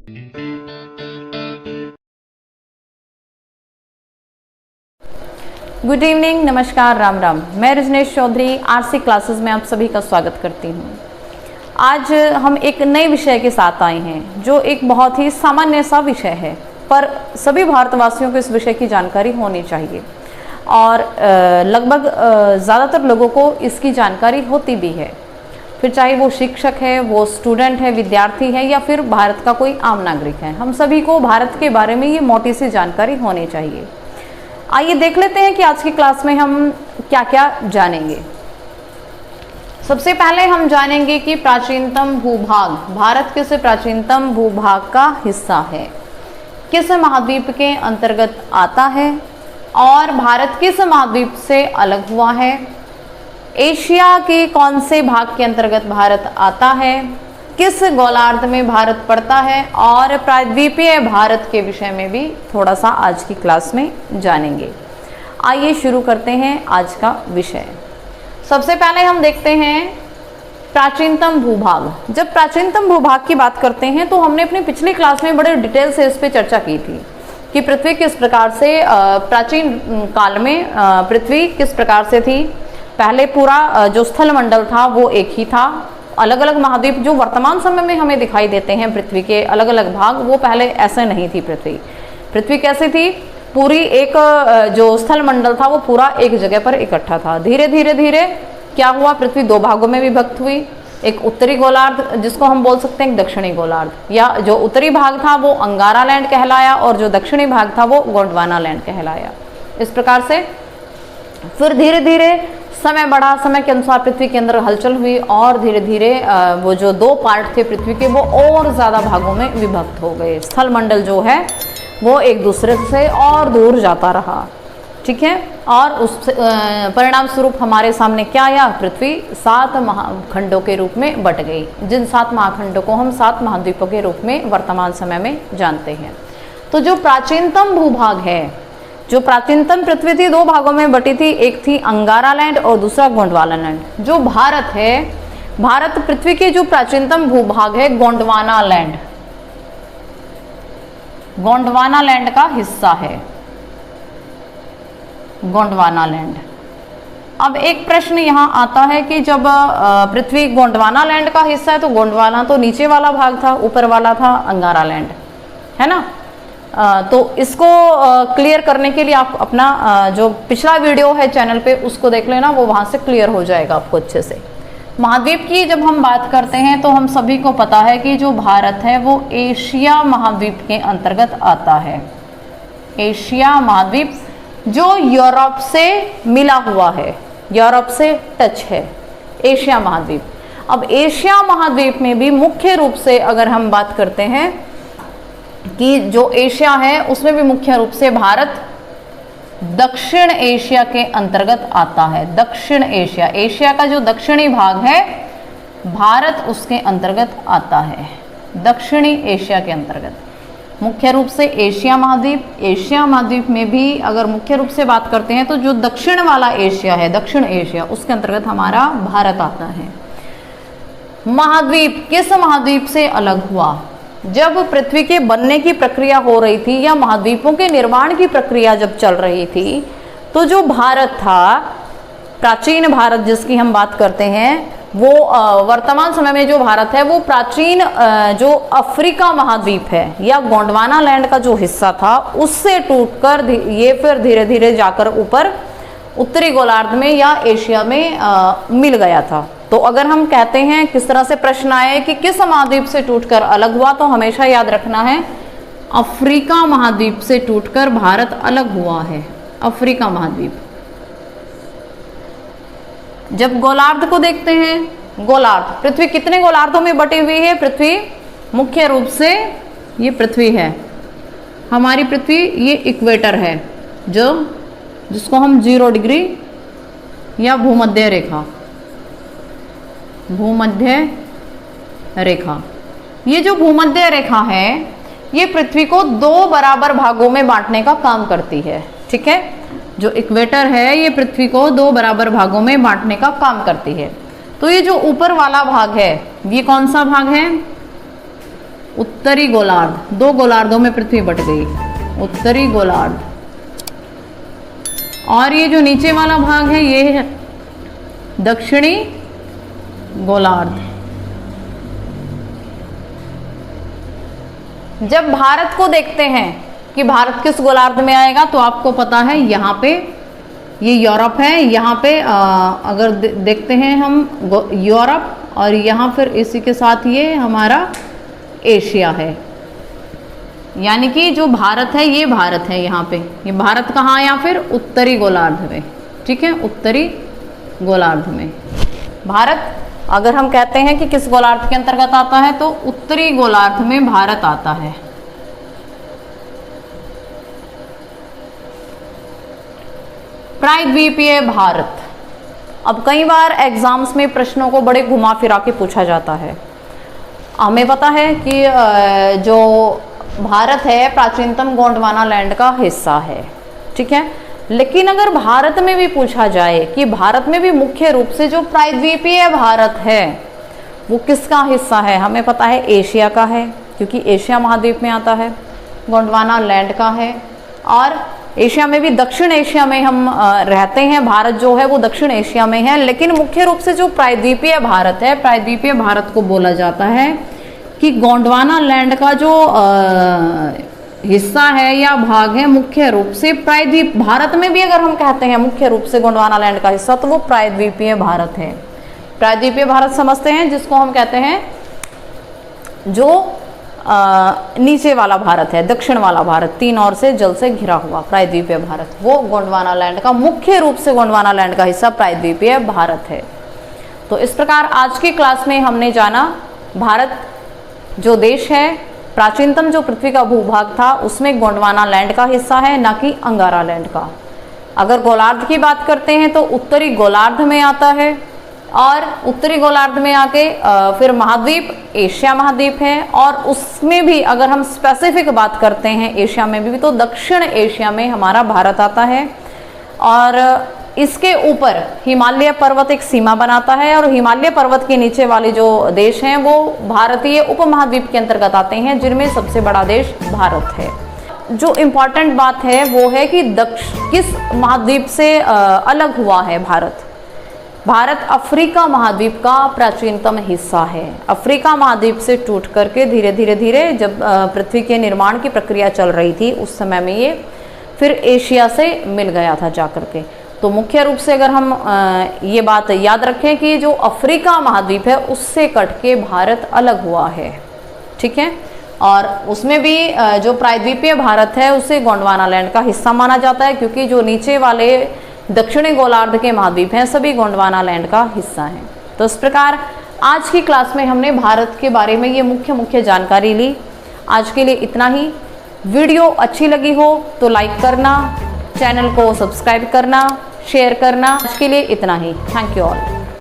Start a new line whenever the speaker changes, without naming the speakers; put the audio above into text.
Good evening, नमस्कार, राम राम। मैं Rajneesh Chaudhary RC classes में आप सभी का स्वागत करती हूँ। आज हम एक नए विषय के साथ आए हैं जो एक बहुत ही सामान्य सा विषय है, पर सभी भारतवासियों को इस विषय की जानकारी होनी चाहिए और लगभग ज़्यादातर लोगों को इसकी जानकारी होती भी है, फिर चाहे वो शिक्षक है, वो स्टूडेंट है, विद्यार्थी है या फिर भारत का कोई आम नागरिक है। हम सभी को भारत के बारे में ये मोटी सी जानकारी होनी चाहिए। आइए देख लेते हैं कि आज की क्लास में हम क्या क्या जानेंगे। सबसे पहले हम जानेंगे कि प्राचीनतम भूभाग, भारत किस प्राचीनतम भूभाग का हिस्सा है, किस महाद्वीप के अंतर्गत आता है और भारत किस महाद्वीप से अलग हुआ है, एशिया के कौन से भाग के अंतर्गत भारत आता है, किस गोलार्ध में भारत पड़ता है और प्रायद्वीपीय भारत के विषय में भी थोड़ा सा आज की क्लास में जानेंगे। आइए शुरू करते हैं आज का विषय। सबसे पहले हम देखते हैं प्राचीनतम भूभाग। जब प्राचीनतम भूभाग की बात करते हैं तो हमने अपनी पिछली क्लास में बड़े डिटेल से इस पर चर्चा की थी कि पृथ्वी किस प्रकार से प्राचीन काल में पृथ्वी किस प्रकार से थी। पहले पूरा जो स्थल मंडल था वो एक ही था। अलग अलग महाद्वीप जो वर्तमान समय में हमें दिखाई देते हैं पृथ्वी के अलग अलग भाग, वो पहले ऐसे नहीं थी। पृथ्वी कैसी थी? पूरी एक जो स्थल मंडल था वो पूरा एक जगह पर इकट्ठा था। धीरे धीरे क्या हुआ, पृथ्वी दो भागों में विभक्त हुई। एक उत्तरी गोलार्ध जिसको हम बोल सकते हैं एक दक्षिणी गोलार्ध, या जो उत्तरी भाग था वो अंगारा लैंड कहलाया और जो दक्षिणी भाग था वो गोंडवाना लैंड कहलाया। इस प्रकार से फिर धीरे धीरे समय बढ़ा, समय के अनुसार पृथ्वी के अंदर हलचल हुई और धीरे धीरे वो जो दो पार्ट थे पृथ्वी के वो और ज़्यादा भागों में विभक्त हो गए। स्थल मंडल जो है वो एक दूसरे से और दूर जाता रहा, ठीक है। और उस परिणाम स्वरूप हमारे सामने क्या आया, पृथ्वी 7 महाखंडों के रूप में बट गई, जिन 7 महाखंडों को हम 7 महाद्वीपों के रूप में वर्तमान समय में जानते हैं। तो जो प्राचीनतम भूभाग है, जो प्राचीनतम पृथ्वी थी, 2 भागों में बटी थी, एक थी अंगारा लैंड और दूसरा गोंडवाना लैंड। जो भारत है, भारत पृथ्वी के जो प्राचीनतम भूभाग है गोंडवाना लैंड, गोंडवाना लैंड का हिस्सा है, गोंडवाना लैंड। अब एक प्रश्न यहाँ आता है कि जब पृथ्वी गोंडवाना लैंड का हिस्सा है तो गोंडवाना तो नीचे वाला भाग था, ऊपर वाला था अंगारा लैंड, है ना। तो इसको क्लियर करने के लिए आप अपना जो पिछला वीडियो है चैनल पे उसको देख लेना, वो वहाँ से क्लियर हो जाएगा आपको अच्छे से। महाद्वीप की जब हम बात करते हैं तो हम सभी को पता है कि जो भारत है वो एशिया महाद्वीप के अंतर्गत आता है। एशिया महाद्वीप जो यूरोप से मिला हुआ है, यूरोप से टच है, एशिया महाद्वीप। अब एशिया महाद्वीप में भी मुख्य रूप से अगर हम बात करते हैं कि जो एशिया है उसमें भी मुख्य रूप से भारत दक्षिण एशिया के अंतर्गत आता है। दक्षिण एशिया, एशिया का जो दक्षिणी भाग है भारत उसके अंतर्गत आता है, दक्षिणी एशिया के अंतर्गत। मुख्य रूप से एशिया महाद्वीप, एशिया महाद्वीप में भी अगर मुख्य रूप से बात करते हैं तो जो दक्षिण वाला एशिया है, दक्षिण एशिया, उसके अंतर्गत हमारा भारत आता है। महाद्वीप किस महाद्वीप से अलग हुआ? जब पृथ्वी के बनने की प्रक्रिया हो रही थी या महाद्वीपों के निर्माण की प्रक्रिया जब चल रही थी तो जो भारत था, प्राचीन भारत जिसकी हम बात करते हैं, वो वर्तमान समय में जो भारत है वो प्राचीन जो अफ्रीका महाद्वीप है या गोंडवाना लैंड का जो हिस्सा था उससे टूटकर ये फिर धीरे धीरे जाकर ऊपर उत्तरी गोलार्ध में या एशिया में मिल गया था। तो अगर हम कहते हैं किस तरह से प्रश्न आए कि किस महाद्वीप से टूटकर अलग हुआ, तो हमेशा याद रखना है अफ्रीका महाद्वीप से टूटकर भारत अलग हुआ है, अफ्रीका महाद्वीप। जब गोलार्ध को देखते हैं, गोलार्ध, पृथ्वी कितने गोलार्धों में बटी हुई है? पृथ्वी मुख्य रूप से ये पृथ्वी है, हमारी पृथ्वी ये इक्वेटर है जिसको हम 0 डिग्री या भूमध्य रेखा, भूमध्य रेखा, ये जो भूमध्य रेखा है ये पृथ्वी को 2 बराबर भागों में बांटने का काम करती है, ठीक है। जो इक्वेटर है ये पृथ्वी को 2 बराबर भागों में बांटने का काम करती है। तो ये जो ऊपर वाला भाग है ये कौन सा भाग है? उत्तरी गोलार्ध, 2 गोलार्धों में पृथ्वी बट गई, उत्तरी गोलार्ध। और ये जो नीचे वाला भाग है ये है दक्षिणी गोलार्ध। जब भारत को देखते हैं कि भारत किस गोलार्ध में आएगा, तो आपको पता है यहाँ पे ये यूरोप है, यहाँ पे अगर देखते हैं हम यूरोप, और यहाँ फिर इसी के साथ ये हमारा एशिया है। यानी कि जो भारत है ये भारत है, यहाँ पे ये भारत कहाँ है, या फिर उत्तरी गोलार्ध में। ठीक है, उत्तरी गोलार्ध में भारत, अगर हम कहते हैं कि किस गोलार्ध के अंतर्गत आता है, तो उत्तरी गोलार्ध में भारत आता है। प्रायद्वीपीय भारत। अब कई बार एग्जाम्स में प्रश्नों को बड़े घुमा फिरा के पूछा जाता है। हमें पता है कि जो भारत है प्राचीनतम गोंडवाना लैंड का हिस्सा है, ठीक है। लेकिन अगर भारत में भी पूछा जाए कि भारत में भी मुख्य रूप से जो प्रायद्वीपीय भारत है वो किसका हिस्सा है, हमें पता है एशिया का है, क्योंकि एशिया महाद्वीप में आता है, गोंडवाना लैंड का है। और एशिया में भी दक्षिण एशिया में हम रहते हैं, भारत जो है वो दक्षिण एशिया में है। लेकिन मुख्य रूप से जो प्रायद्वीपीय भारत है, प्रायद्वीपीय भारत को बोला जाता है कि गोंडवाना लैंड का जो हिस्सा है या भाग है, मुख्य रूप से प्रायद्वीप भारत में भी अगर हम कहते हैं मुख्य रूप से गोंडवाना लैंड का हिस्सा, तो वो प्रायद्वीपीय भारत है। प्रायद्वीपीय भारत समझते हैं जिसको हम कहते हैं जो नीचे वाला भारत है, दक्षिण वाला भारत, 3 ओर से जल से घिरा हुआ प्रायद्वीपीय भारत, वो गोंडवाना लैंड का मुख्य रूप से गोंडवाना लैंड का हिस्सा प्रायद्वीपीय भारत है। तो इस प्रकार आज की क्लास में हमने जाना भारत जो देश है, प्राचीनतम जो पृथ्वी का भूभाग था उसमें गोंडवाना लैंड का हिस्सा है, ना कि अंगारा लैंड का। अगर गोलार्ध की बात करते हैं तो उत्तरी गोलार्ध में आता है, और उत्तरी गोलार्ध में आके फिर महाद्वीप एशिया महाद्वीप है। और उसमें भी अगर हम स्पेसिफिक बात करते हैं एशिया में भी, तो दक्षिण एशिया में हमारा भारत आता है। और इसके ऊपर हिमालय पर्वत एक सीमा बनाता है, और हिमालय पर्वत के नीचे वाले जो देश हैं वो भारतीय उपमहाद्वीप के अंतर्गत आते हैं, जिनमें सबसे बड़ा देश भारत है। जो इम्पोर्टेंट बात है वो है कि किस महाद्वीप से अलग हुआ है भारत। भारत अफ्रीका महाद्वीप का प्राचीनतम हिस्सा है। अफ्रीका महाद्वीप से टूट करके धीरे धीरे जब पृथ्वी के निर्माण की प्रक्रिया चल रही थी, उस समय में ये फिर एशिया से मिल गया था जाकर के। तो मुख्य रूप से अगर हम ये बात याद रखें कि जो अफ्रीका महाद्वीप है उससे कट के भारत अलग हुआ है, ठीक है। और उसमें भी जो प्रायद्वीपीय भारत है उसे गोंडवाना लैंड का हिस्सा माना जाता है, क्योंकि जो नीचे वाले दक्षिणी गोलार्ध के महाद्वीप हैं सभी गोंडवाना लैंड का हिस्सा हैं। तो इस प्रकार आज की क्लास में हमने भारत के बारे में ये मुख्य जानकारी ली। आज के लिए इतना ही। वीडियो अच्छी लगी हो तो लाइक करना, चैनल को सब्सक्राइब करना, शेयर करना। आज के लिए इतना ही। Thank you all.